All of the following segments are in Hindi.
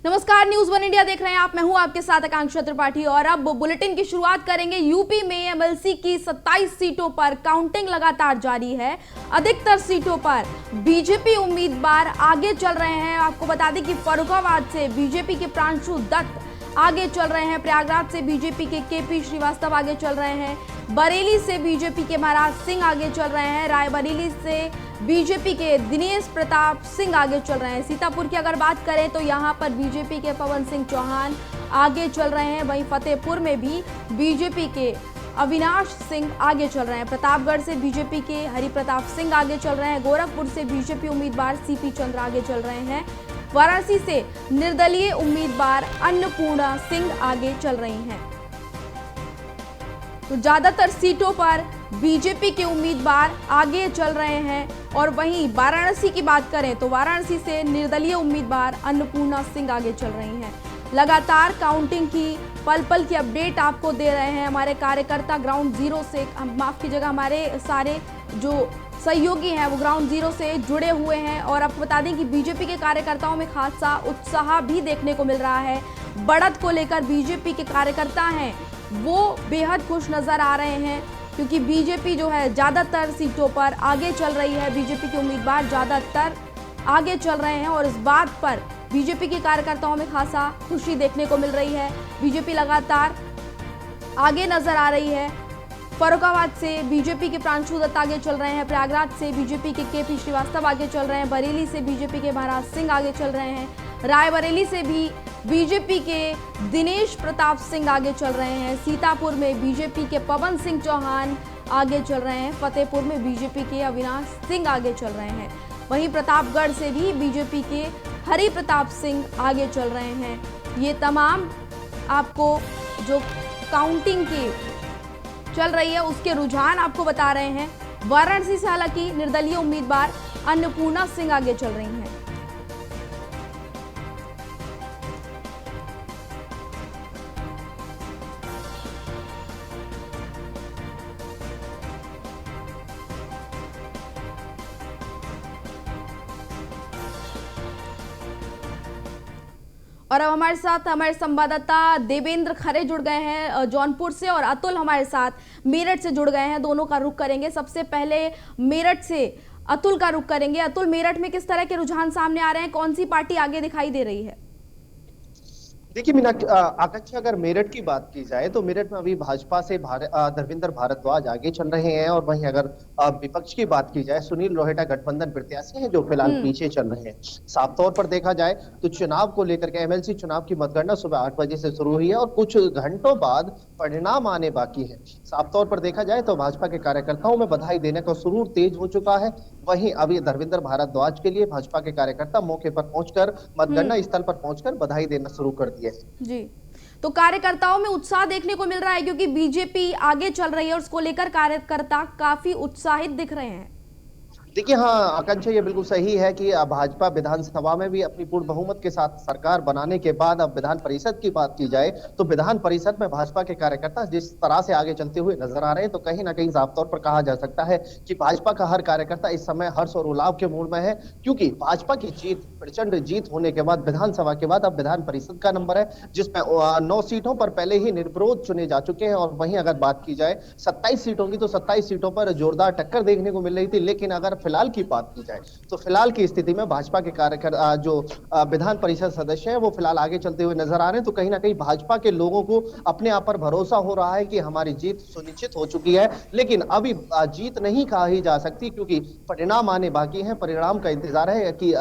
नमस्कार, न्यूज वन इंडिया देख रहे हैं आप। मैं हूं आपके साथ आकांक्षा त्रिपाठी और अब बुलेटिन की शुरुआत करेंगे। यूपी में एमएलसी की 27 सीटों पर काउंटिंग लगातार जारी है। अधिकतर सीटों पर बीजेपी उम्मीदवार आगे चल रहे हैं। आपको बता दें कि फर्रुखाबाद से बीजेपी के प्रांशु दत्त आगे चल रहे हैं। प्रयागराज से बीजेपी के केपी श्रीवास्तव आगे चल रहे हैं। बरेली से बीजेपी के महाराज सिंह आगे चल रहे हैं। रायबरेली से बीजेपी के दिनेश प्रताप सिंह आगे चल रहे हैं। सीतापुर की अगर बात करें तो यहां पर बीजेपी के पवन सिंह चौहान आगे चल रहे हैं। वहीं फतेहपुर में भी बीजेपी के अविनाश सिंह आगे चल रहे हैं। प्रतापगढ़ से बीजेपी के हरि प्रताप सिंह आगे चल रहे हैं। गोरखपुर से बीजेपी उम्मीदवार सीपी चंद्र आगे चल रहे हैं। वाराणसी से निर्दलीय उम्मीदवार अन्नपूर्णा सिंह आगे चल रही हैं। तो ज्यादातर सीटों पर बीजेपी के उम्मीदवार आगे चल रहे हैं। और वहीं वाराणसी की बात करें तो वाराणसी से निर्दलीय उम्मीदवार अन्नपूर्णा सिंह आगे चल रही हैं। लगातार काउंटिंग की पल पल की अपडेट आपको दे रहे हैं हमारे कार्यकर्ता ग्राउंड जीरो से। माफ कीजिएगा, हमारे सारे जो सहयोगी हैं वो ग्राउंड जीरो से जुड़े हुए हैं। और आपको बता दें कि बीजेपी के कार्यकर्ताओं में खासा उत्साह भी देखने को मिल रहा है। बढ़त को लेकर बीजेपी के कार्यकर्ता हैं वो बेहद खुश नजर आ रहे हैं, क्योंकि बीजेपी जो है ज्यादातर सीटों पर आगे चल रही है। बीजेपी के उम्मीदवार ज्यादातर आगे चल रहे हैं और इस बात पर बीजेपी के कार्यकर्ताओं में खासा खुशी देखने को मिल रही है। बीजेपी लगातार आगे नजर आ रही है। फर्रुखाबाद से बीजेपी के प्रांशु दत्त आगे चल रहे हैं। प्रयागराज से बीजेपी के केपी श्रीवास्तव आगे चल रहे हैं। बरेली से बीजेपी के महाराज सिंह आगे चल रहे हैं। रायबरेली से भी बीजेपी के दिनेश प्रताप सिंह आगे चल रहे हैं। सीतापुर में बीजेपी के पवन सिंह चौहान आगे चल रहे हैं। फतेहपुर में बीजेपी के अविनाश सिंह आगे चल रहे हैं। वहीं प्रतापगढ़ से भी बीजेपी के हरि प्रताप सिंह आगे चल रहे हैं। ये तमाम आपको जो काउंटिंग की चल रही है उसके रुझान आपको बता रहे हैं। वाराणसी से हालांकि निर्दलीय उम्मीदवार अन्नपूर्णा सिंह आगे चल रही हैं। और अब हमारे साथ हमारे संवाददाता देवेंद्र खरे जुड़ गए हैं जौनपुर से, और अतुल हमारे साथ मेरठ से जुड़ गए हैं। दोनों का रुख करेंगे। सबसे पहले मेरठ से अतुल का रुख करेंगे। अतुल, मेरठ में किस तरह के रुझान सामने आ रहे हैं? कौन सी पार्टी आगे दिखाई दे रही है? देखिए मीना, आकांक्षा, अगर मेरठ की बात की जाए तो मेरठ में अभी भाजपा से धर्मेंद्र भारद्वाज आगे चल रहे हैं। और वहीं अगर विपक्ष की बात की जाए, सुनील रोहेटा गठबंधन प्रत्याशी हैं जो फिलहाल पीछे चल रहे हैं। साफ तौर पर देखा जाए तो चुनाव को लेकर के एमएलसी चुनाव की मतगणना सुबह 8 बजे से शुरू हुई है और कुछ घंटों बाद परिणाम आने बाकी है। साफ तौर पर देखा जाए तो भाजपा के कार्यकर्ताओं में बधाई देने का सुरूर तेज हो चुका है। वहीं अभी धर्मेंद्र भारद्वाज के लिए भाजपा के कार्यकर्ता मौके पर पहुंचकर मतगणना स्थल पर पहुंचकर बधाई देना शुरू कर दिया जी, तो कार्यकर्ताओं में उत्साह देखने को मिल रहा है क्योंकि बीजेपी आगे चल रही है और उसको लेकर कार्यकर्ता काफी उत्साहित दिख रहे हैं। देखिए, हाँ आकांक्षा, ये बिल्कुल सही है कि भाजपा विधानसभा में भी अपनी पूर्ण बहुमत के साथ सरकार बनाने के बाद अब विधान परिषद की बात की जाए तो विधान परिषद में भाजपा के कार्यकर्ता जिस तरह से आगे चलते हुए नजर आ रहे हैं तो कहीं ना कहीं साफ तौर पर कहा जा सकता है कि भाजपा का हर कार्यकर्ता इस समय हर्ष और उल्लास के मूड में है, क्योंकि भाजपा की जीत, प्रचंड जीत होने के बाद विधानसभा के बाद अब विधान परिषद का नंबर है, जिसमें 9 सीटों पर पहले ही निर्विरोध चुने जा चुके हैं। और वहीं अगर बात की जाए 27 सीटों की तो 27 सीटों पर जोरदार टक्कर देखने को मिल रही थी। लेकिन अगर फिलहाल की बात की जाए तो फिलहाल की स्थिति में भाजपा के कार्यकर्ता जो विधान परिषद सदस्य हैं वो फिलहाल आगे चलते हुए नजर आ रहे हैं। तो कहीं ना कहीं भाजपा के लोगों को अपने आप पर भरोसा हो रहा है कि हमारी जीत सुनिश्चित हो चुकी है। लेकिन अभी जीत नहीं कही जा सकती क्योंकि परिणाम आने बाकी हैं। परिणाम का इंतजार है कि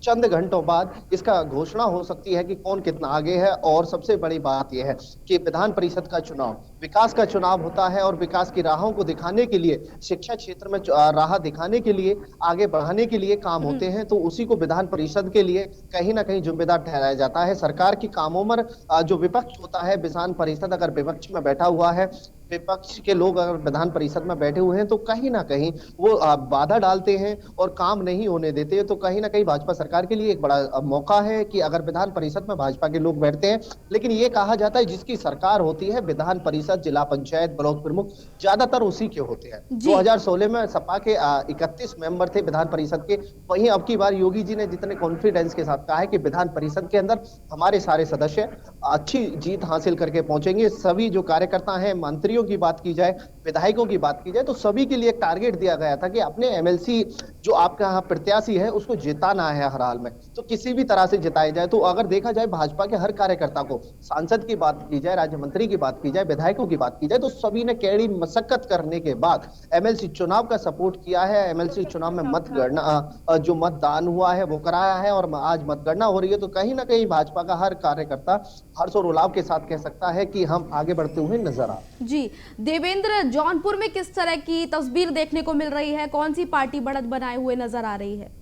चंद घंटों बाद इसका घोषणा हो सकती है कि कौन कितना आगे है। और सबसे बड़ी बात यह है कि विधान परिषद का चुनाव विकास का चुनाव होता है और विकास की राहों को दिखाने के लिए, शिक्षा क्षेत्र में राह दिखाने के लिए, आगे बढ़ाने के लिए काम होते हैं। तो उसी को विधान परिषद के लिए कहीं ना कहीं जिम्मेदार ठहराया जाता है। सरकार की कामों में जो विपक्ष होता है, विधान परिषद अगर विपक्ष में बैठा हुआ है विपक्ष के लोग अगर विधान परिषद में बैठे हुए हैं तो कहीं ना कहीं वो बाधा डालते हैं और काम नहीं होने देते हैं। तो कहीं ना कहीं भाजपा सरकार के लिए एक बड़ा मौका है कि अगर विधान परिषद में भाजपा के लोग बैठते हैं। लेकिन ये कहा जाता है जिसकी सरकार होती है विधान परिषद, जिला पंचायत, ब्लॉक प्रमुख ज्यादातर उसी के होते हैं। जी 2016 में सपा के 31 मेंबर थे विधान परिषद के। वहीं अब की बार योगी जी ने जितने कॉन्फिडेंस के साथ कहा है कि विधान परिषद के अंदर हमारे सारे सदस्य अच्छी जीत हासिल करके पहुंचेंगे। सभी जो कार्यकर्ता हैं, मंत्रियों की बात की जाए, विधायकों की बात की जाए, तो सभी के लिए एक टारगेट दिया गया था कि अपने एमएलसी जो आपका यहाँ प्रत्याशी है उसको जिताना है हर हाल में, तो किसी भी तरह से जिताया जाए। तो अगर देखा जाए भाजपा के हर कार्यकर्ता को, सांसद की बात की जाए, राज्य मंत्री की बात की जाए, विधायकों की बात की जाए, तो सभी ने कड़ी मशक्कत करने के बाद एमएलसी चुनाव का सपोर्ट किया है। एमएलसी चुनाव में मतगणना जो मतदान हुआ है वो कराया है और आज मतगणना हो रही है। तो कहीं ना कहीं भाजपा का हर कार्यकर्ता हर्ष और उल्लास के साथ कह सकता है कि हम आगे बढ़ते हुए नजर आ। जी देवेंद्र, जौनपुर में किस तरह की तस्वीर देखने को मिल रही है? कौन सी पार्टी बढ़त बनाए हुए नजर आ रही है?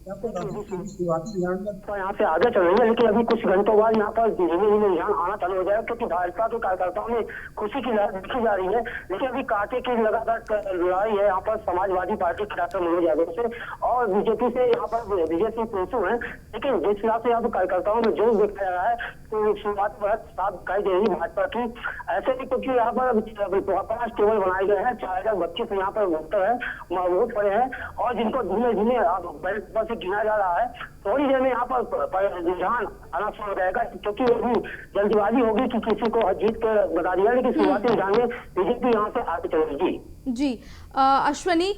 तो यहाँ से आगे चल रही है, लेकिन अभी कुछ घंटों बाद यहाँ पर धीमे धीमे रुझान आना चालू हो जाएगा, क्योंकि भाजपा के कार्यकर्ताओं में खुशी की लहर देखी जा रही है। लेकिन अभी कांटे की लगातार लड़ाई है यहाँ पर समाजवादी पार्टी के डॉक्टर मनोज यादव से और बीजेपी से यहाँ पर विजय सिंह पेंशु है। लेकिन जिस हिसाब से यहाँ पर कार्यकर्ताओं में जोश देखा जा रहा है तो शुरुआत बहुत साफ दिखाई दे रही है भाजपा की। ऐसे भी क्योंकि यहाँ पर 5 टेबल बनाए गए हैं, 4032 यहाँ पर वोटर है, वोट पड़े हैं और जिनको धीमे धीमे से गिना जा रहा है। थोड़ी देर में यहाँ पर रुझान आना शुरू हो जाएगा, क्योंकि अभी जल्दबाजी होगी कि किसी को जीत के बता दिया, लेकिन शुरुआती रुझान में बीजेपी यहाँ से आगे चलेगी। जी अश्वनी,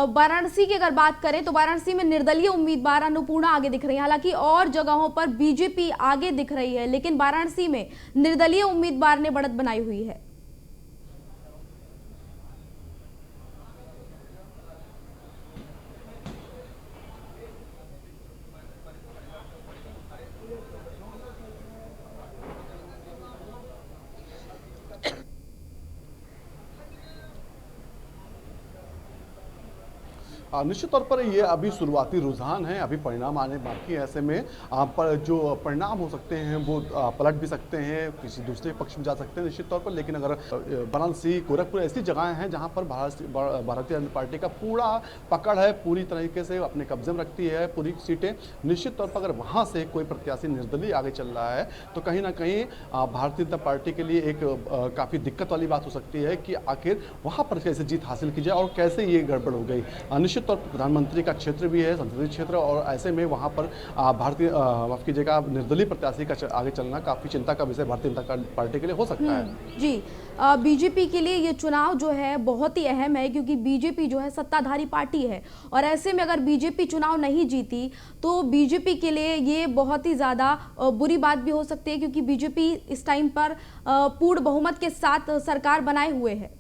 वाराणसी की अगर बात करें तो वाराणसी में निर्दलीय उम्मीदवार अन्नपूर्णा आगे दिख रही है। हालांकि और जगहों पर बीजेपी आगे दिख रही है, लेकिन वाराणसी में निर्दलीय उम्मीदवार ने बढ़त बनाई हुई है। निश्चित तौर पर ये अभी शुरुआती रुझान है, अभी परिणाम आने बाकी है। ऐसे में पर जो परिणाम हो सकते हैं वो पलट भी सकते हैं, किसी दूसरे पक्ष में जा सकते हैं निश्चित तौर पर। लेकिन अगर वाराणसी, गोरखपुर ऐसी जगहें हैं जहां पर भारतीय जनता पार्टी का पूरा पकड़ है, पूरी तरीके से अपने कब्जे में रखती है पूरी सीटें। निश्चित तौर पर अगर वहां से कोई प्रत्याशी निर्दलीय आगे चल रहा है तो कहीं ना कहीं भारतीय जनता पार्टी के लिए एक काफ़ी दिक्कत वाली बात हो सकती है कि आखिर वहां पर कैसे जीत हासिल की जाए और कैसे ये गड़बड़ हो गई। निश्चित तौर पर प्रधानमंत्री का क्षेत्र भी है, संसदीय क्षेत्र, और ऐसे में वहां पर भारतीय माफ कीजिएगा निर्दलीय प्रत्याशी का आगे चलना काफी चिंता का विषय भारतीय जनता पार्टी के लिए हो सकता है। जी बीजेपी के लिए ये चुनाव जो है बहुत ही अहम है, क्योंकि बीजेपी जो है सत्ताधारी पार्टी है और ऐसे में अगर बीजेपी चुनाव नहीं जीती तो बीजेपी के लिए ये बहुत ही ज़्यादा बुरी बात भी हो सकती है, क्योंकि बीजेपी इस टाइम पर पूर्ण बहुमत के साथ सरकार बनाए हुए है।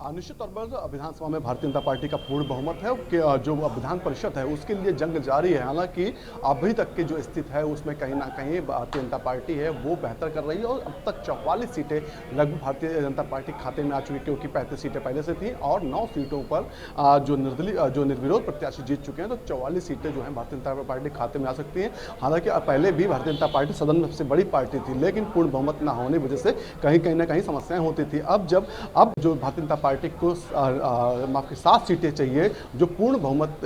निश्चित तौर पर विधानसभा में भारतीय जनता पार्टी का पूर्ण बहुमत है कि जो विधान परिषद है उसके लिए जंग जारी है। हालांकि अभी तक की जो स्थिति है उसमें कहीं ना कहीं भारतीय जनता पार्टी है वो बेहतर कर रही है और अब तक 44 सीटें लगभग भारतीय जनता पार्टी खाते में आ चुकी है, क्योंकि 35 सीटें पहले से थी और 9 सीटों पर जो निर्विरोध प्रत्याशी जीत चुके हैं। तो 44 सीटें जो है भारतीय जनता पार्टी खाते में आ सकती हैं। हालांकि पहले भी भारतीय जनता पार्टी सदन में सबसे बड़ी पार्टी थी, लेकिन पूर्ण बहुमत न होने की वजह से कहीं ना कहीं समस्याएं होती थी। अब जो भारतीय जनता पार्टी को माफ की 7 सीटें चाहिए, जो पूर्ण बहुमत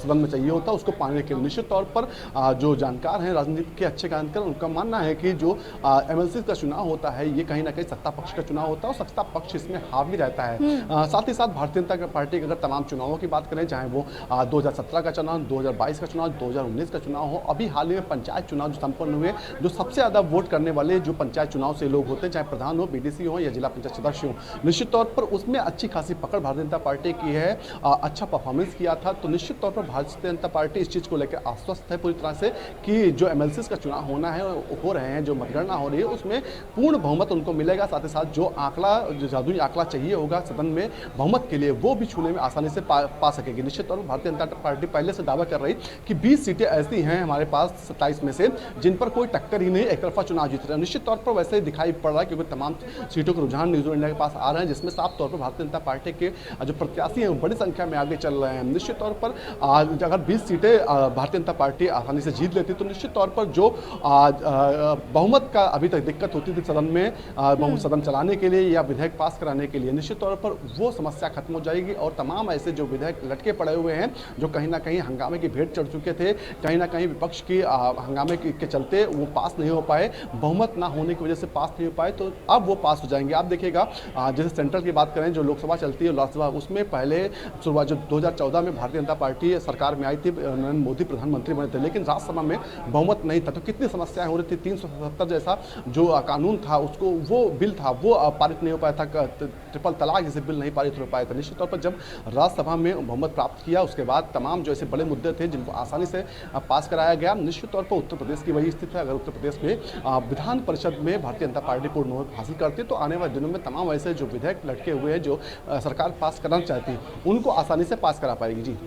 सदन में चाहिए होता है, उसको पाने के लिए निश्चित तौर पर जो जानकार हैं, राजनीति के अच्छे जानकार, उनका मानना है कि जो एमएलसी का चुनाव होता है ये कहीं ना कहीं सत्ता पक्ष का चुनाव होता है और सत्ता पक्ष इसमें हावी रहता है। साथ ही साथ भारतीय जनता पार्टी की अगर तमाम चुनावों की बात करें, चाहे वो 2017 का चुनाव, 2022 का चुनाव, 2019 का चुनाव हो, अभी हाल ही में पंचायत चुनाव जो संपन्न हुए, जो सबसे ज़्यादा वोट करने वाले जो पंचायत चुनाव से लोग होते हैं, चाहे प्रधान हो, बीडीसी हो या जिला पंचायत सदस्य हो, निश्चित तौर पर उसमें अच्छी खासी पकड़ भारतीय जनता पार्टी की है, अच्छा परफॉर्मेंस किया था। तो निश्चित तौर पर भारतीय जनता पार्टी इस चीज़ को लेकर आश्वस्त है पूरी तरह से कि जो एमएलसी का चुनाव होना है, हो रहे हैं, जो मतगणना हो रही है, उसमें पूर्ण बहुमत उनको मिलेगा। साथ ही साथ जो जादुई आंकड़ा चाहिए होगा सदन में बहुमत के लिए, वो भी छूने में आसानी से पा सकेगी। निश्चित तौर पर भारतीय जनता पार्टी पहले से दावा कर रही कि 20 सीटें ऐसी हैं हमारे पास 27 में से जिन पर कोई टक्कर ही नहीं, एक तरफा चुनाव जीत रहे हैं। निश्चित तौर पर वैसे ही दिखाई पड़ रहा है, क्योंकि तमाम सीटों के रुझान न्यूज़ इंडिया के पास आ रहे हैं, जिसमें साफ तौर पर भारतीय जनता पार्टी के जो प्रत्याशी हैं बड़ी संख्या में आगे चल रहे हैं। निश्चित तौर पर आज अगर 20 सीटें भारतीय जनता पार्टी आसानी से जीत लेती तो निश्चित तौर पर जो बहुमत का अभी तक दिक्कत होती थी सदन में, बहुमत सदन चलाने के लिए या विधेयक पास कराने के लिए, निश्चित तौर पर वो समस्या खत्म हो जाएगी और तमाम ऐसे जो विधेयक लटके पड़े हुए हैं जो कहीं ना कहीं हंगामे की भेंट चढ़ चुके थे, कहीं ना कहीं विपक्ष की हंगामे के चलते वो पास नहीं हो पाए, बहुमत ना होने की वजह से पास नहीं हो पाए, तो अब वो पास हो जाएंगे। आप देखिएगा जैसे सेंट्रल की बात करें, जो लोकसभा चलती है लोकसभा, उसमें पहले शुरुआत जो 2014 में भारतीय जनता पार्टी सरकार में आई थी, नरेंद्र मोदी प्रधानमंत्री बने थे, लेकिन राज्यसभा में बहुमत नहीं था, तो कितनी समस्याएं हो रही थी। 377 जैसा जो कानून था उसको, वो बिल था वो पारित नहीं हो पाया था, ट्रिपल तलाक जैसे बिल नहीं पारित हो पाया था। निश्चित तौर पर जब राज्यसभा में बहुमत प्राप्त किया उसके बाद तमाम जो ऐसे बड़े मुद्दे थे जिनको आसानी से पास कराया गया। निश्चित तौर पर उत्तर प्रदेश की वही स्थिति है। अगर उत्तर प्रदेश में विधान परिषद में भारतीय जनता पार्टी पूर्ण बहुमत हासिल करती तो आने वाले दिनों में तमाम ऐसे जो विधेयक लटके हुए हैं जो सरकार पास करना चाहती है उनको आसानी से पास करा पाएगी।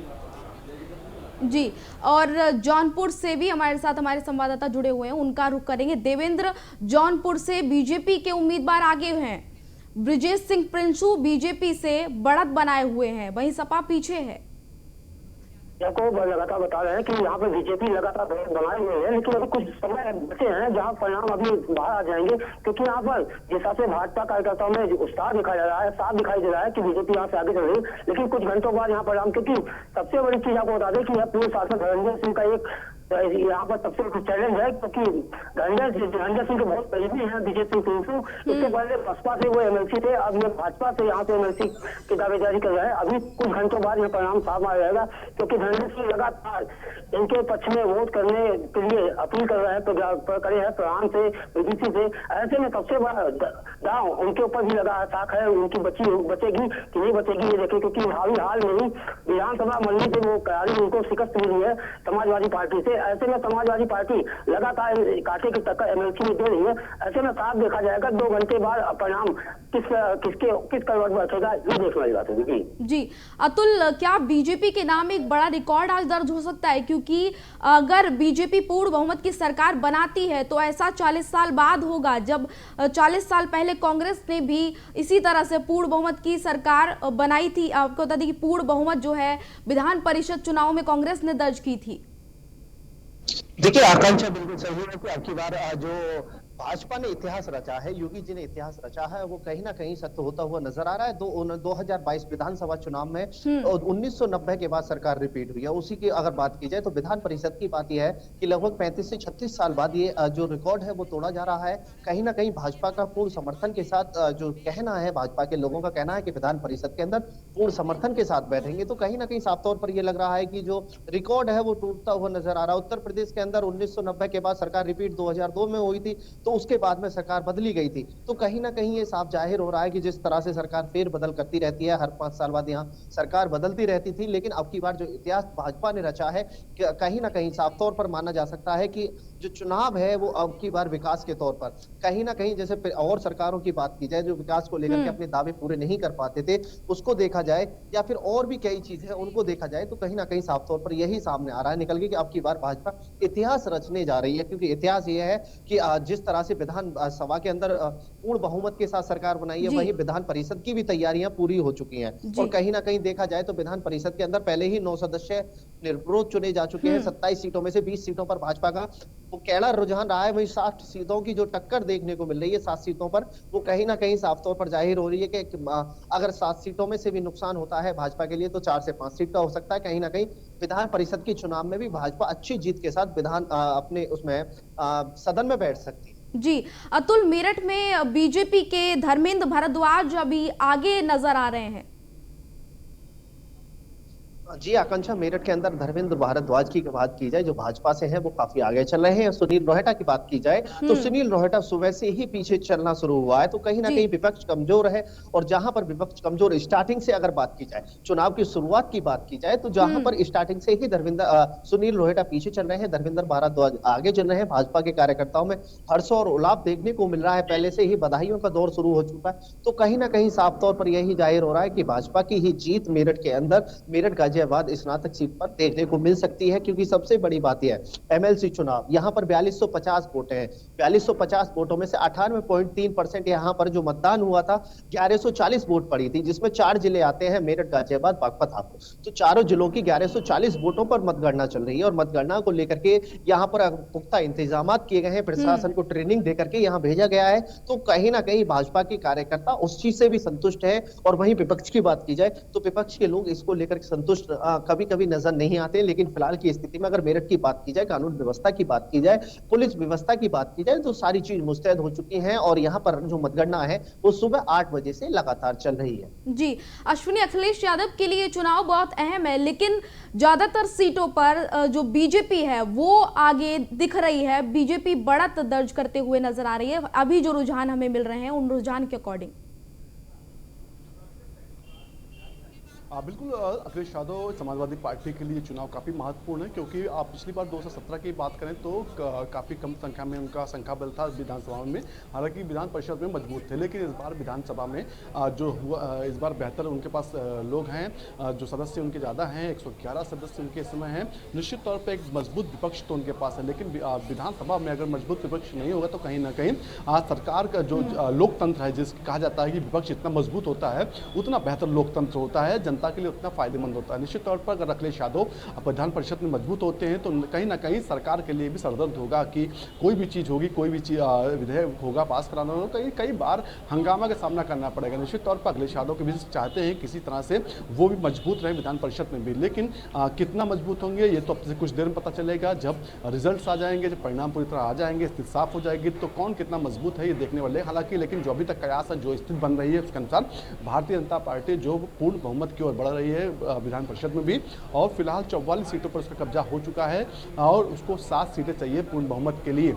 जी, और जौनपुर से भी हमारे साथ हमारे संवाददाता जुड़े हुए हैं, उनका रुख करेंगे। देवेंद्र, जौनपुर से बीजेपी के उम्मीदवार आगे हैं, ब्रिजेश सिंह प्रिंसू बीजेपी से बढ़त बनाए हुए हैं, वहीं सपा पीछे है। को लगातार बता रहे हैं कि यहाँ पे बीजेपी लगातार बनाए हुए हैं, लेकिन अभी कुछ समय बचे हैं जहाँ परिणाम अभी बाहर आ जाएंगे, क्योंकि यहाँ पर जिस हिसाब से भाजपा कार्यकर्ताओं में उत्साह दिखाया जा रहा है, साफ दिखाई दे रहा है कि बीजेपी यहाँ से आगे चल रही है, लेकिन कुछ घंटों बाद यहाँ परिणाम, क्योंकि सबसे बड़ी चीज आपको बता दें कि यह पूर्व सांसद धर्मेंद्र सिंह का एक यहाँ पर सबसे कुछ चैलेंज है, क्योंकि धर्मेंद्र सिंह के बहुत करीबी हैं ब्रिजेश सिंह प्रिंसू। इससे पहले बसपा से वो एमएलसी थे, अब ये भाजपा से यहाँ पे एमएलसी की दावेदारी कर रहे हैं। अभी कुछ घंटों बाद यह परिणाम साफ आ जाएगा, क्योंकि धर्मेंद्र सिंह लगातार इनके पक्ष में वोट करने के लिए अपील कर रहे हैं, करे हैं प्रधान से, बीजेपी से। ऐसे में सबसे बड़ा दाव उनके ऊपर भी लगा ताक है, उनकी बचेगी कि नहीं बचेगी ये देखें, क्योंकि हाल में ही विधानसभा मंडली से वो करारी उनको शिकस्त मिली है समाजवादी पार्टी से। ऐसे में समाजवादी पार्टी लगातार कांटे की टक्कर एमएलसी में दे रही है। ऐसे में साफ देखा जाएगा 2 घंटे बाद परिणाम किस करवट में उठेगा, ये देखने वाली बात होगी। जी अतुल, क्या बीजेपी के नाम एक बड़ा रिकॉर्ड आज दर्ज हो सकता है? क्योंकि अगर बीजेपी पूर्ण बहुमत की सरकार बनाती है तो ऐसा 40 साल बाद होगा, जब 40 साल पहले कांग्रेस ने भी इसी तरह से पूर्ण बहुमत की सरकार बनाई थी। आपको बता दें कि पूर्ण बहुमत जो है विधान परिषद चुनाव में कांग्रेस ने दर्ज की थी। देखिए, आकांक्षा बिल्कुल सही है कि अब की बार जो भाजपा ने इतिहास रचा है, योगी जी ने इतिहास रचा है, वो कहीं ना कहीं सत्य होता हुआ नजर आ रहा है। 2022 विधानसभा चुनाव में 1990 के बाद सरकार रिपीट हुई है। उसी की अगर बात की जाए तो विधान परिषद की बात यह है कि लगभग 35 से 36 साल बाद ये जो रिकॉर्ड है वो तोड़ा जा रहा है। कहीं ना कहीं भाजपा का पूर्ण समर्थन के साथ जो कहना है, भाजपा के लोगों का कहना है कि विधान परिषद के अंदर पूर्ण समर्थन के साथ बैठेंगे, तो कहीं ना कहीं साफ तौर पर यह लग रहा है कि जो रिकॉर्ड है वो टूटता हुआ नजर आ रहा है। उत्तर प्रदेश के अंदर 1990 के बाद सरकार रिपीट 2002 में हुई थी, तो उसके बाद में सरकार बदली गई थी। तो कहीं ना कहीं ये साफ जाहिर हो रहा है कि जिस तरह से सरकार फेर बदल करती रहती है, हर 5 साल बाद यहाँ सरकार बदलती रहती थी, लेकिन अब की बार जो इतिहास भाजपा ने रचा है, कहीं ना कहीं साफ तौर पर माना जा सकता है कि जो चुनाव है वो अब की बार विकास के तौर पर कहीं ना कहीं, जैसे और सरकारों की बात की जाए जो विकास को लेकर के अपने दावे पूरे नहीं कर पाते थे, उसको देखा जाए या फिर और भी कई चीजें उनको देखा जाए, तो कहीं ना कहीं साफ तौर पर यही सामने आ रहा है निकल के कि अब की बार भाजपा इतिहास रचने जा रही है। क्योंकि इतिहास ये है कि जिस तरह से विधान सभा के अंदर पूर्ण बहुमत के साथ सरकार बनाई है, वही विधान परिषद की भी तैयारियां पूरी हो चुकी हैं। और कहीं ना कहीं देखा जाए तो विधान परिषद के अंदर पहले ही 9 सदस्य निर्विरोध चुने जा चुके हैं। 27 सीटों में से 20 सीटों पर भाजपा का वो कैड़ा रुझान रहा है। वही 60 सीटों की जो टक्कर देखने को मिल रही है 7 सीटों पर, वो कहीं ना कहीं साफ तौर पर जाहिर हो रही है कि अगर 7 सीटों में से भी नुकसान होता है भाजपा के लिए तो 4 से 5 सीट का हो सकता है। कहीं ना कहीं विधान परिषद के चुनाव में भी भाजपा अच्छी जीत के साथ विधान अपने उसमें सदन में बैठ सकती है। जी अतुल, मेरठ में बीजेपी के धर्मेंद्र भारद्वाज अभी आगे नजर आ रहे हैं। जी आकांक्षा, मेरठ के अंदर धर्मेंद्र भारद्वाज की बात की जाए जो भाजपा से है वो काफी आगे चल रहे हैं। सुनील रोहटा की बात की जाए तो सुनील रोहटा सुबह से ही पीछे चलना शुरू हुआ है। तो कहीं ना कहीं विपक्ष कमजोर है, और जहां पर विपक्ष कमजोर, स्टार्टिंग से अगर बात की जाए, चुनाव की शुरुआत की बात की जाए तो जहां पर स्टार्टिंग से ही सुनील रोहटा पीछे चल रहे हैं, धर्मेंद्र भारद्वाज आगे चल रहे हैं। भाजपा के कार्यकर्ताओं में हर्ष और उल्लास देखने को मिल रहा है, पहले से ही बधाइयों का दौर शुरू हो चुका है। तो कहीं ना कहीं साफ तौर पर यही जाहिर हो रहा है कि भाजपा की ही जीत मेरठ के अंदर, मेरठ गाजियाबाद गाजियाबाद स्नातक सीट पर देखने को मिल सकती है, क्योंकि सबसे बड़ी बात यह है एमएलसी चुनाव, यहाँ पर 4250 वोट हैं। 4250 वोटों में से 98.3% यहाँ पर जो मतदान हुआ था, 1140 वोट पड़ी थी, जिसमें 4 जिले आते हैं, मेरठ, गाजियाबाद, बागपत, हापुड़। तो चारों जिलों की 1140 वोटों पर मतगणना चल रही है और मतगणना को लेकर के यहाँ पर पुख्ता इंतजाम किए गए हैं, प्रशासन को ट्रेनिंग देकर के यहाँ भेजा गया है। तो कहीं ना कहीं भाजपा के कार्यकर्ता उस चीज से भी संतुष्ट है। और वहीं विपक्ष की बात की जाए तो विपक्ष के लोग इसको लेकर संतुष्ट कभी कभी नजर नहीं आते। लेकिन फिलहाल की स्थिति में अगर मेरठ की बात की जाए, कानून व्यवस्था की बात की जाए, पुलिस व्यवस्था की बात की जाए, तो सारी चीज मुस्तैद हो चुकी है और यहाँ पर जो मतगणना है वो सुबह 8 बजे से लगातार चल रही है। जी अश्विनी, अखिलेश यादव के लिए चुनाव बहुत अहम है, लेकिन ज्यादातर सीटों पर जो बीजेपी है वो आगे दिख रही है। बीजेपी बढ़त दर्ज करते हुए नजर आ रही है। अभी जो रुझान हमें मिल रहे हैं उन रुझान के अकॉर्डिंग। बिल्कुल, अखिलेश यादव समाजवादी पार्टी के लिए चुनाव काफ़ी महत्वपूर्ण है, क्योंकि आप पिछली बार 2017 की बात करें तो काफ़ी कम संख्या में उनका संख्या बल था विधानसभा में। हालांकि विधान परिषद में मजबूत थे, लेकिन इस बार विधानसभा में जो हुआ, इस बार बेहतर उनके पास लोग हैं, जो सदस्य उनके ज़्यादा हैं, 111 सदस्य उनके इस समय हैं। निश्चित तौर पर एक मजबूत विपक्ष तो उनके पास है, लेकिन विधानसभा में अगर मजबूत विपक्ष नहीं होगा तो कहीं ना कहीं सरकार का जो लोकतंत्र है, जिसको कहा जाता है कि विपक्ष जितना मजबूत होता है उतना बेहतर लोकतंत्र होता है, जनता के लिए उतना फायदेमंद होता है। निश्चित तौर पर अगर अखिलेश यादव विधान परिषद में मजबूत होते हैं तो कहीं ना कहीं सरकार के लिए भी सरदर्द होगा कि कोई भी चीज़ होगी, कोई भी विधेयक होगा पास कराना होगा, कई बार हंगामा का सामना करना पड़ेगा। निश्चित तौर पर अखिलेश यादव के भी चाहते हैं किसी तरह से वो भी मजबूत रहे विधान परिषद में भी, लेकिन कितना मजबूत होंगे ये तो अब से कुछ देर में पता चलेगा। जब रिजल्ट आ जाएंगे, जब परिणाम पूरी तरह आ जाएंगे, स्थिति साफ हो जाएगी तो कौन कितना मजबूत है ये देखने वाले। हालांकि लेकिन जो अभी तक कयास है, जो स्थिति बन रही है उसके अनुसार भारतीय जनता पार्टी जो पूर्ण बहुमत की ओर बढ़ रही है विधान परिषद में भी, और फिलहाल 44 सीटों पर उसका कब्जा हो चुका है और उसको 7 सीटें चाहिए पूर्ण बहुमत के लिए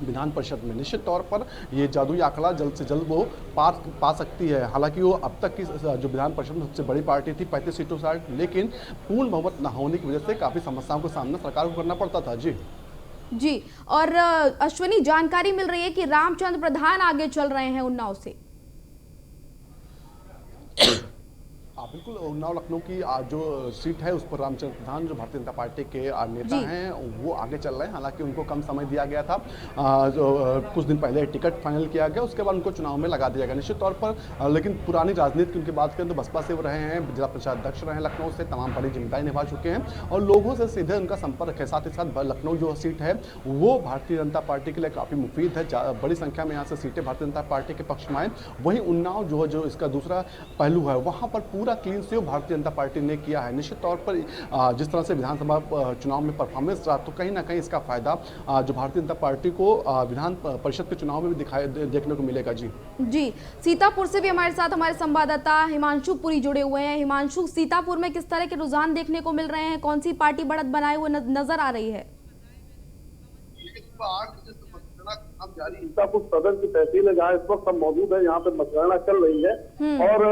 विधान परिषद में। निश्चित तौर पर ये जादुई आंकड़ा जल्द से जल्द वो पा सकती है। हालांकि वो अब तक की जो विधान परिषद में सबसे बड़ी पार्टी थी 35 सीटों से, लेकिन पूर्ण बहुमत न होने की वजह से काफ़ी समस्याओं का सामना सरकार को करना पड़ता था। जी और अश्विनी, जानकारी मिल रही है कि रामचंद्र प्रधान आगे चल रहे हैं उन्नाव से। बिल्कुल, उन्नाव लखनऊ की जो सीट है उस पर रामचंद्र प्रधान जो भारतीय जनता पार्टी के नेता हैं वो आगे चल रहे हैं। हालांकि उनको कम समय दिया गया था, जो कुछ दिन पहले टिकट फाइनल किया गया, उसके बाद उनको चुनाव में लगा दिया गया निश्चित तौर पर। लेकिन पुरानी राजनीति की उनकी बात करें तो बसपा से वो रहे हैं, जिला परिषद अध्यक्ष रहे हैं लखनऊ से, तमाम बड़ी जिम्मेदारी निभा चुके हैं और लोगों से सीधे उनका संपर्क है। साथ ही साथ लखनऊ जो सीट है वो भारतीय जनता पार्टी के लिए काफ़ी मुफीद है, बड़ी संख्या में यहाँ से सीटें भारतीय जनता पार्टी के पक्ष में आए। वहीं उन्नाव जो इसका दूसरा पहलू है, वहाँ पर पूरा clean sweep Bharatiya Janata party ने किया है। निश्चित तौर पर जिस तरह से विधानसभा चुनाव में परफॉर्मेंस रहा तो कहीं ना कहीं इसका फायदा जो भारतीय जनता पार्टी को विधान परिषद के चुनाव में भी देखने को मिलेगा। जी सीतापुर से भी हमारे साथ हमारे संवाददाता हिमांशु पुरी जुड़े हुए हैं। हिमांशु, सीतापुर में किस तरह के रुझान देखने को मिल रहे हैं? कौन सी पार्टी बढ़त बनाए हुए नजर आ रही है? जारी सीतापुर सदर की तहसील है जहाँ इस वक्त हम मौजूद है, यहाँ पे मतगणना चल रही है और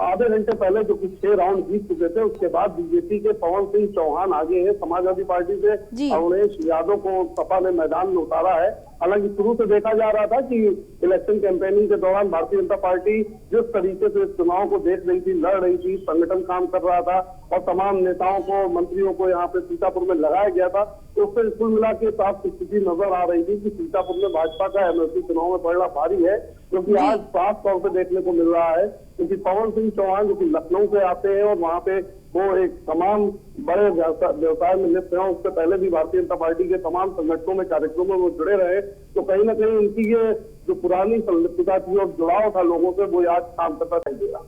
आधे घंटे पहले जो कुछ 6 राउंड जीत चुके थे उसके बाद बीजेपी के पवन सिंह चौहान आगे हैं। समाजवादी पार्टी से अखिलेश यादव को सपा ने मैदान में उतारा है। हालांकि शुरू से देखा जा रहा था कि इलेक्शन कैंपेनिंग के दौरान भारतीय जनता पार्टी जिस तरीके से चुनाव को देख रही थी, लड़ रही थी, संगठन काम कर रहा था और तमाम नेताओं को, मंत्रियों को यहाँ पे सीतापुर में लगाया गया था, तो उससे कुल मिला के साफ स्थिति नजर आ रही थी कि सीतापुर में भाजपा का एमएलसी चुनाव में पड़ना भारी है, क्योंकि आज साफ तौर पर देखने को मिल रहा है क्योंकि पवन सिंह चौहान जो कि लखनऊ से आते हैं और वहाँ पे वो एक तमाम बड़े व्यवसाय में लिप्त हैं, उससे पहले भी भारतीय जनता पार्टी के तमाम संगठनों में, कार्यक्रमों में वो जुड़े रहे, तो कहीं ना कहीं उनकी ये जो पुरानी संलिप्तता थी और जुड़ाव था लोगों से, वो आज काम करता दिखाई देगा।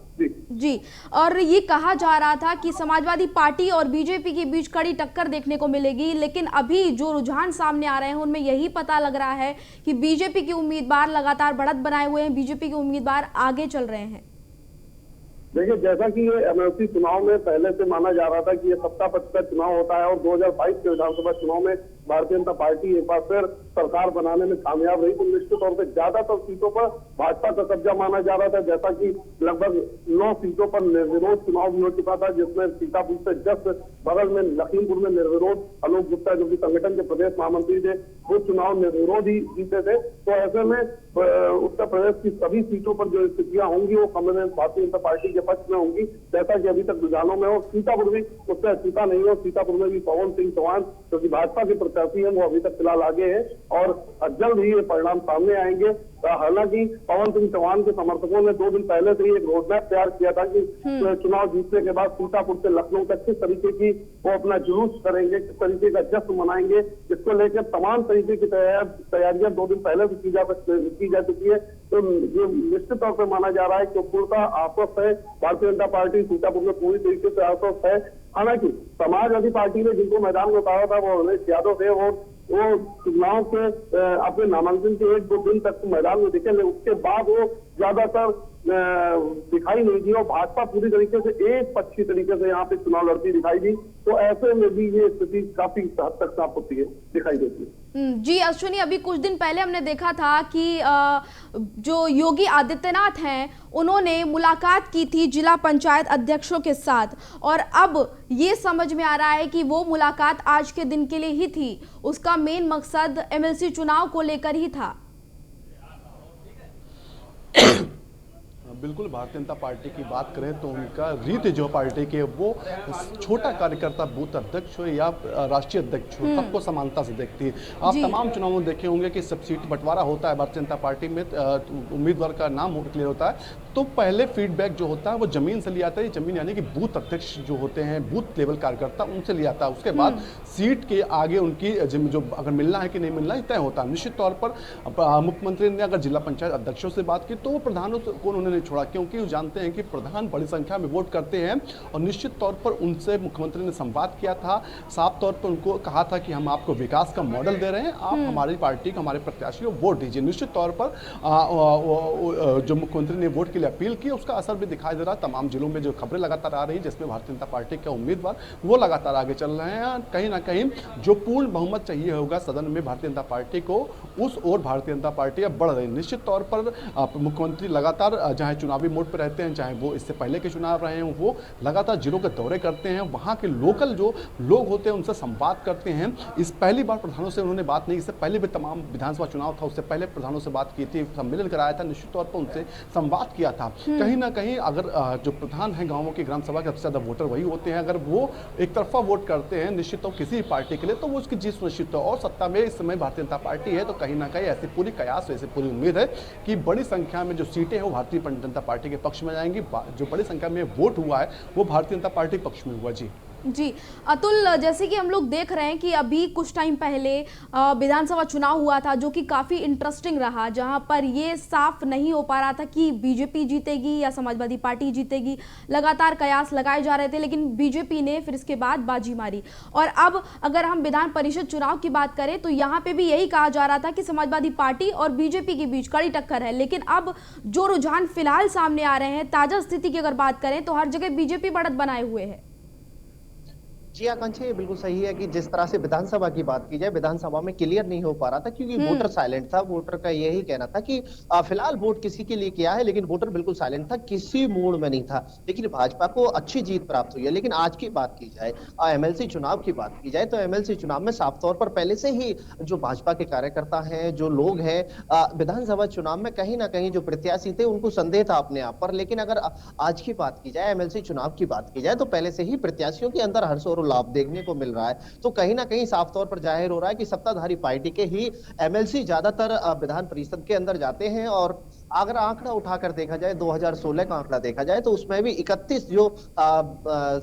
जी, और ये कहा जा रहा था कि समाजवादी पार्टी और बीजेपी के बीच कड़ी टक्कर देखने को मिलेगी, लेकिन अभी जो रुझान सामने आ रहे हैं उनमें यही पता लग रहा है कि बीजेपी के उम्मीदवार लगातार बढ़त बनाए हुए हैं, बीजेपी के उम्मीदवार आगे चल रहे हैं। देखिए, जैसा कि ये एमएलसी चुनाव में पहले से माना जा रहा था कि ये सत्ता पक्ष का चुनाव होता है और 2022 के विधानसभा चुनाव में भारतीय जनता पार्टी एक बार फिर सरकार बनाने में कामयाब रही, तो निश्चित तौर पर ज्यादातर सीटों पर भाजपा का कब्जा माना जा रहा था। जैसा कि लगभग 9 सीटों पर निर्विरोध चुनाव भी हो चुका था, जिसमें सीतापुर से जस्ट बगल में लखीमपुर में निर्विरोध अनूप गुप्ता जो कि संगठन के प्रदेश महामंत्री थे, वो चुनाव निर्विरोधी जीते थे। तो ऐसे में उत्तर प्रदेश की सभी सीटों पर जो स्थितियां होंगी वो कम्युनिस्ट भारतीय जनता पार्टी के पक्ष में होंगी, जैसा कि अभी तक रुझानों में हो। सीतापुर भी उससे छूटा नहीं हो। सीतापुर में भी पवन सिंह चौहान जो कि भाजपा के प्रत्याशी हैं, वो अभी तक फिलहाल आगे है और जल्द ही ये परिणाम सामने आएंगे। हालांकि पवन सिंह चौहान के समर्थकों ने 2 दिन पहले से ही एक रोडमैप तैयार किया था कि चुनाव जीतने के बाद सीतापुर से लखनऊ तक किस तरीके की वो अपना जुलूस करेंगे, किस तरीके का जश्न मनाएंगे, इसको लेकर तमाम तरीके की तैयारियां 2 दिन पहले से की जा चुकी है। तो ये निश्चित तौर पर माना जा रहा है कि पूर्णतः आश्वस्त है भारतीय जनता पार्टी, सीतापुर में पूरी तरीके से आश्वस्त है। हालांकि समाजवादी पार्टी ने जिनको मैदान में उतारा था वो उमेश यादव थे, वो चुनाव के अपने नामांकन के 1-2 दिन तक मैदान में दिखे, लेकिन उसके बाद वो ज्यादातर दिखाई नहीं दी और भाजपा पूरी तरीके से एक पक्षी तरीके से यहाँ पे चुनाव लड़ती दिखाई दी। तो ऐसे में भी ये स्थिति काफी हद तक साफ होती है, दिखाई देती है। जी अश्विनी, अभी कुछ दिन पहले हमने देखा था कि जो योगी आदित्यनाथ हैं उन्होंने मुलाकात की थी जिला पंचायत अध्यक्षों के साथ, और अब ये समझ में आ रहा है कि वो मुलाकात आज के दिन के लिए ही थी, उसका मेन मकसद एमएलसी चुनाव को लेकर ही था। बिल्कुल, भारतीय जनता पार्टी की बात करें तो उनका रीति जो पार्टी के वो छोटा कार्यकर्ता बूथ अध्यक्ष हो या राष्ट्रीय अध्यक्ष हो, सबको समानता से देखती है। आप तमाम चुनावों में देखे होंगे कि सब सीट बंटवारा होता है भारतीय जनता पार्टी में, उम्मीदवार का नाम क्लियर होता है तो पहले फीडबैक जो होता है वो जमीन से लिया आता है। जमीन यानी कि बूथ अध्यक्ष जो होते हैं, बूथ लेवल कार्यकर्ता, उनसे लिया आता है। उसके बाद सीट के आगे उनकी जो अगर मिलना है कि नहीं मिलना है तय होता है। निश्चित तौर पर मुख्यमंत्री ने अगर जिला पंचायत अध्यक्षों से बात की तो वो प्रधानों को उन्होंने छोड़ा, क्योंकि वो जानते हैं कि प्रधान बड़ी संख्या में वोट करते हैं और निश्चित तौर पर उनसे मुख्यमंत्री ने संवाद किया था। साफ तौर पर उनको कहा था कि हम आपको विकास का मॉडल दे रहे हैं, आप हमारी पार्टी को, हमारे प्रत्याशी को वोट दीजिए। निश्चित तौर पर जो मुख्यमंत्री ने वोट के लिए अपील की उसका असर भी दिखाई दे रहा है। तमाम जिलों में जो खबरें लगातार आ रही है जिसमें भारतीय जनता पार्टी के उम्मीदवार वो लगातार आगे चल रहे हैं। कहीं ना कहीं जो पूर्ण बहुमत चाहिए होगा सदन में भारतीय जनता पार्टी को, उस ओर भारतीय जनता पार्टी अब बढ़ रही है। निश्चित तौर पर मुख्यमंत्री लगातार चाहे चुनावी मोड पर रहते हैं, चाहे वो इससे पहले के चुनाव रहे हों, वो लगातार जिलों के दौरे करते हैं, वहाँ के लोकल जो लोग होते हैं उनसे संवाद करते हैं। इस पहली बार प्रधानों से उन्होंने बात नहीं, इससे पहले भी तमाम विधानसभा चुनाव था उससे पहले प्रधानों से बात की थी, सम्मेलन कराया था, निश्चित तौर पर उनसे संवाद किया था। कहीं ना कहीं अगर जो प्रधान है गांवों की ग्राम सभा के सबसे ज्यादा वोटर वही होते हैं, अगर वो एक तरफा वोट करते हैं निश्चित तौर किसी पार्टी के लिए तो वो उसकी जीत सुनिश्चित हो। और सत्ता में इस समय भारतीय जनता पार्टी है तो कहीं ना कहीं ऐसी पूरी कयास, ऐसी पूरी उम्मीद है कि बड़ी संख्या में जो सीटें हैं वो भारतीय जनता पार्टी के पक्ष में जाएंगी। जो बड़ी संख्या में वोट हुआ है वो भारतीय जनता पार्टी पक्ष में हुआ। जी अतुल, जैसे कि हम लोग देख रहे हैं कि अभी कुछ टाइम पहले विधानसभा चुनाव हुआ था जो कि काफ़ी इंटरेस्टिंग रहा, जहां पर ये साफ नहीं हो पा रहा था कि बीजेपी जीतेगी या समाजवादी पार्टी जीतेगी। लगातार कयास लगाए जा रहे थे लेकिन बीजेपी ने फिर इसके बाद बाजी मारी। और अब अगर हम विधान परिषद चुनाव की बात करें तो यहाँ पे भी यही कहा जा रहा था कि समाजवादी पार्टी और बीजेपी के बीच कड़ी टक्कर है, लेकिन अब जो रुझान फिलहाल सामने आ रहे हैं, ताज़ा स्थिति की अगर बात करें तो हर जगह बीजेपी बढ़त बनाए हुए है। जी आकांक्षा, ये बिल्कुल सही है कि जिस तरह से विधानसभा की बात की जाए, विधानसभा में क्लियर नहीं हो पा रहा था क्योंकि वोटर साइलेंट था। वोटर का यही कहना था कि फिलहाल वोट किसी के लिए किया है, लेकिन वोटर बिल्कुल साइलेंट था, किसी मूड में नहीं था। लेकिन भाजपा को अच्छी जीत प्राप्त हुई है। लेकिन आज की बात की जाए, एमएलसी चुनाव की बात की जाए तो एमएलसी चुनाव में साफ तौर पर पहले से ही जो भाजपा के कार्यकर्ता हैं, जो लोग हैं, विधानसभा चुनाव में कहीं ना कहीं जो प्रत्याशी थे उनको संदेह था अपने आप पर। लेकिन अगर आज की बात की जाए, एमएलसी चुनाव की बात की जाए तो पहले से ही प्रत्याशियों के अंदर हर्ष और लाभ देखने को मिल रहा है। तो कहीं ना कहीं साफ तौर पर जाहिर हो रहा है कि सत्ताधारी पार्टी के ही एमएलसी ज्यादातर विधान परिषद के अंदर जाते हैं। और अगर आंकड़ा उठाकर देखा जाए, 2016 का आंकड़ा देखा जाए तो उसमें भी 31 जो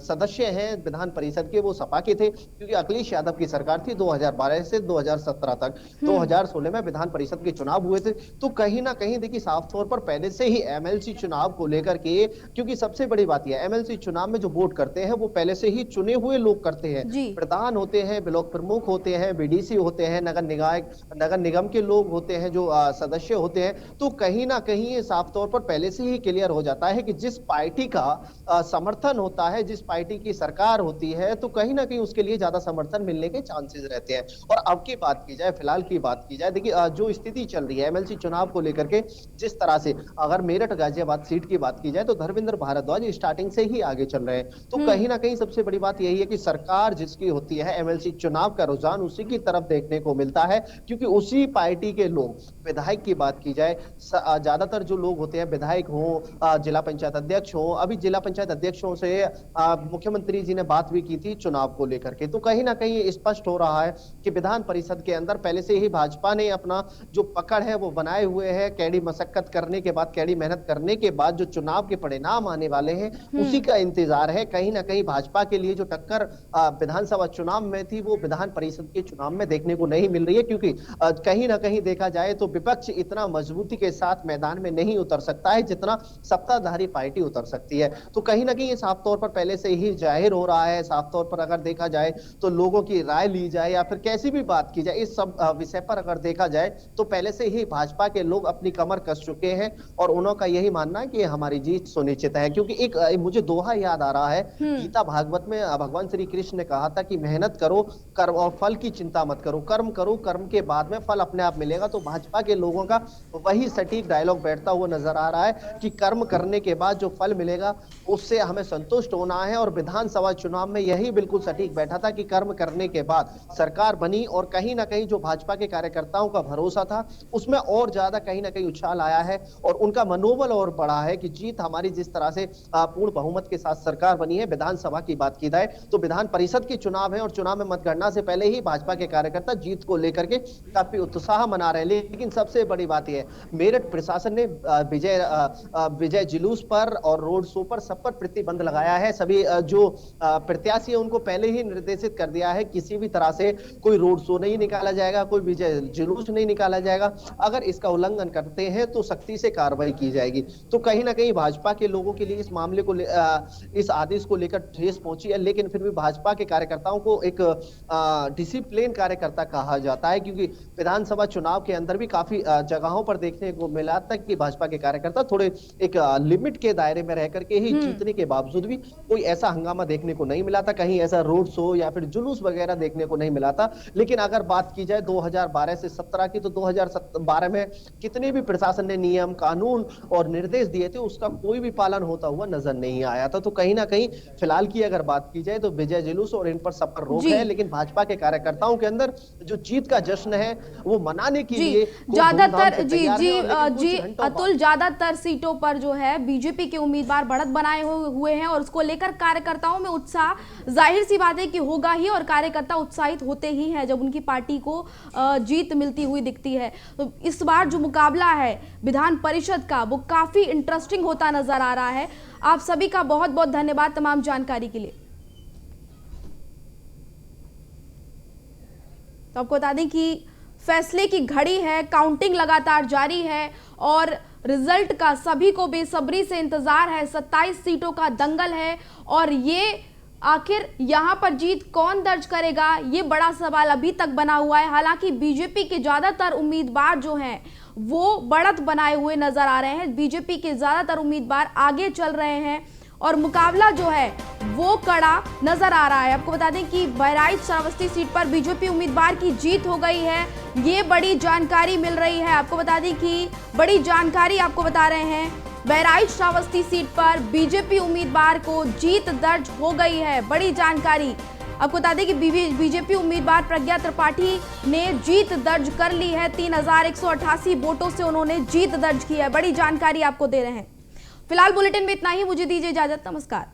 सदस्य हैं विधान परिषद के वो सपा के थे, क्योंकि अखिलेश यादव की सरकार थी 2012 से 2017 तक। 2016 में विधान परिषद के चुनाव हुए थे। तो कहीं ना कहीं देखिए साफ तौर पर पहले से ही एमएलसी चुनाव को लेकर के, क्योंकि सबसे बड़ी बात यह एमएलसी चुनाव में जो वोट करते हैं वो पहले से ही चुने हुए लोग करते हैं। प्रधान होते हैं, ब्लॉक प्रमुख होते हैं, बीडीसी होते हैं, नगर निगम के लोग होते हैं, जो सदस्य होते हैं। तो कहीं ना ना कहीं ये साफ तौर पर पहले से ही क्लियर हो जाता है कि जिस पार्टी का समर्थन होता है, जिस पार्टी की सरकार होती है, तो कहीं ना कहीं उसके लिए ज्यादा समर्थन मिलने के चांसेस रहते हैं। और अब की बात की जाए, फिलहाल की बात की जाए, देखिए जो स्थिति चल रही है एमएलसी चुनाव को लेकर के, जिस तरह से अगर मेरठ गाजियाबाद सीट की बात की जाए तो धर्मेंद्र भारद्वाज स्टार्टिंग से ही आगे चल रहे हैं। तो कहीं ना कहीं सबसे बड़ी बात यही है कि सरकार जिसकी होती है, एमएलसी चुनाव का रुझान उसी की तरफ देखने को मिलता है, क्योंकि उसी पार्टी के लोग, विधायक की बात की जाए, ज्यादातर जो लोग होते हैं, विधायक हो, जिला पंचायत अध्यक्ष हो, अभी जिला पंचायत अध्यक्षों से मुख्यमंत्री जी ने बात भी की थी चुनाव को लेकर के। तो कहीं ना कहीं स्पष्ट हो रहा है कि विधान परिषद के अंदर पहले से ही भाजपा ने अपना जो पकड़ है वो बनाए हुए है। कैडी मशक्कत करने के बाद, कैडी मेहनत करने के बाद जो चुनाव के परिणाम आने वाले हैं उसी का इंतजार है। कहीं ना कहीं भाजपा के लिए जो टक्कर विधानसभा चुनाव में थी वो विधान परिषद के चुनाव में देखने को नहीं मिल रही है, क्योंकि कहीं ना कहीं देखा जाए तो विपक्ष इतना मजबूती के साथ मैदान में नहीं उतर सकता है जितना सत्ताधारी पार्टी उतर सकती है। तो कहीं ना कहीं ये साफ तौर पर पहले से ही जाहिर हो रहा है। साफ तौर पर अगर देखा जाए तो लोगों की राय ली जाए या फिर कैसी भी बात की जाए, इस सब विषय पर अगर देखा जाए तो पहले से ही भाजपा के लोग अपनी कमर कस चुके हैं और उनका यही मानना है कि हमारी जीत सुनिश्चित है। क्योंकि एक मुझे दोहा याद आ रहा है, गीता भागवत में भगवान श्री कृष्ण ने कहा था कि मेहनत करो, कर्म और फल की चिंता मत करो, कर्म करो, कर्म के बाद में फल अपने आप मिलेगा। तो भाजपा के लोगों का वही सटीक डायलॉग बैठता हुआ नजर आ रहा है कि कर्म करने के बाद जो फल मिलेगा उससे हमें संतुष्ट होना है। और विधानसभा चुनाव में यही बिल्कुल सटीक बैठा था कि कर्म करने के बाद सरकार बनी और कहीं ना कहीं जो भाजपा के कार्यकर्ताओं का भरोसा था उसमें और ज्यादा कहीं ना कहीं उछाल आया है और उनका मनोबल और बढ़ा है कि जीत हमारी, जिस तरह से पूर्ण बहुमत के साथ सरकार बनी है। विधानसभा की बात की जाए तो विधान परिषद के चुनाव है और चुनाव में मतगणना से पहले ही भाजपा के कार्यकर्ता जीत को लेकर के काफी उत्साह मना रहे हैं। लेकिन सबसे बड़ी बात यह है, मेरठ प्रशासन ने विजय जुलूस पर और रोड शो पर सब पर प्रतिबंध लगाया है। सभी जो प्रत्याशी है उनको पहले ही निर्देशित कर दिया है किसी भी तरह से कोई रोड शो नहीं निकाला जाएगा, कोई विजय जुलूस नहीं निकाला जाएगा। अगर इसका उल्लंघन करते हैं तो सख्ती से कार्रवाई की जाएगी। तो कहीं ना कहीं भाजपा के लोगों के लिए इस मामले को इस आदेश को लेकर ठेस पहुंची है। लेकिन फिर भी भाजपा के कार्यकर्ताओं को एक डिसिप्लिन कार्यकर्ता कहा जाता है, क्योंकि विधानसभा चुनाव के अंदर भी काफी जगहों पर देखने को मिला तक कि भाजपा के कार्यकर्ता थोड़े एक लिमिट के दायरे में रह करके ही जीतने के बावजूद भी कोई ऐसा हंगामा देखने को नहीं मिला था, कहीं ऐसा रोड शो या फिर जुलूस वगैरह देखने को नहीं मिला था। लेकिन अगर बात की जाए 2012 से 17 की, तो 2012 में कितने भी प्रशासन ने नियम, कानून और निर्देश दिए थे उसका कोई भी पालन होता हुआ नजर नहीं आया था। तो कहीं ना कहीं फिलहाल की अगर बात की जाए तो विजय जुलूस और इन पर सब पर रोक है। लेकिन भाजपा के कार्यकर्ताओं के अंदर जो जीत का जश्न है वो मनाने के लिए ज्यादातर जी अतुल, ज्यादातर सीटों पर जो है बीजेपी के उम्मीदवार बढ़त बनाए हुए हैं और उसको लेकर कार्यकर्ताओं में उत्साह, जाहिर सी बात है कि होगा ही और कार्यकर्ता उत्साहित होते ही हैं जब उनकी पार्टी को जीत मिलती हुई दिखती है। तो इस बार जो मुकाबला है विधान परिषद का वो काफी इंटरेस्टिंग होता नजर आ रहा है। आप सभी का बहुत बहुत धन्यवाद तमाम जानकारी के लिए। तो आपको बता दें कि फैसले की घड़ी है, काउंटिंग लगातार जारी है और रिजल्ट का सभी को बेसब्री से इंतजार है। 27 सीटों का दंगल है और ये आखिर यहां पर जीत कौन दर्ज करेगा, ये बड़ा सवाल अभी तक बना हुआ है। हालांकि बीजेपी के ज्यादातर उम्मीदवार जो हैं वो बढ़त बनाए हुए नजर आ रहे हैं। बीजेपी के ज्यादातर उम्मीदवार आगे चल रहे हैं और मुकाबला जो है वो कड़ा नजर आ रहा है। आपको बता दें कि बहराइच श्रावस्ती सीट पर बीजेपी उम्मीदवार की जीत हो गई है, ये बड़ी जानकारी मिल रही है। आपको बता दें कि बड़ी जानकारी आपको बता रहे हैं, बहराइच श्रावस्ती सीट पर बीजेपी उम्मीदवार को जीत दर्ज हो गई है। बड़ी जानकारी आपको बता दें कि बीजेपी उम्मीदवार प्रज्ञा त्रिपाठी ने जीत दर्ज कर ली है। 3188 वोटों से उन्होंने जीत दर्ज की है। बड़ी जानकारी आपको दे रहे हैं। फिलहाल बुलेटिन में इतना ही, मुझे दीजिए इजाजत, नमस्कार।